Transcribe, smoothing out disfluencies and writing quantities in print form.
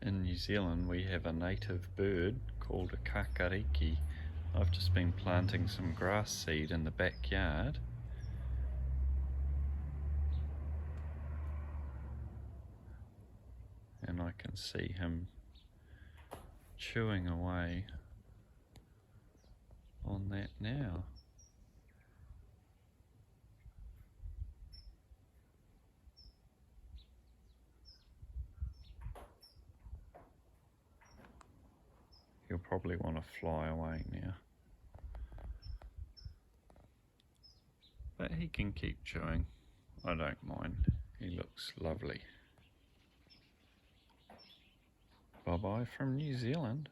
In New Zealand we have a native bird called a Kakariki. I've just been planting some grass seed in the backyard. And I can see him chewing away on that now. He'll probably want to fly away now. But he can keep chewing. I don't mind. He looks lovely. Bye-bye from New Zealand.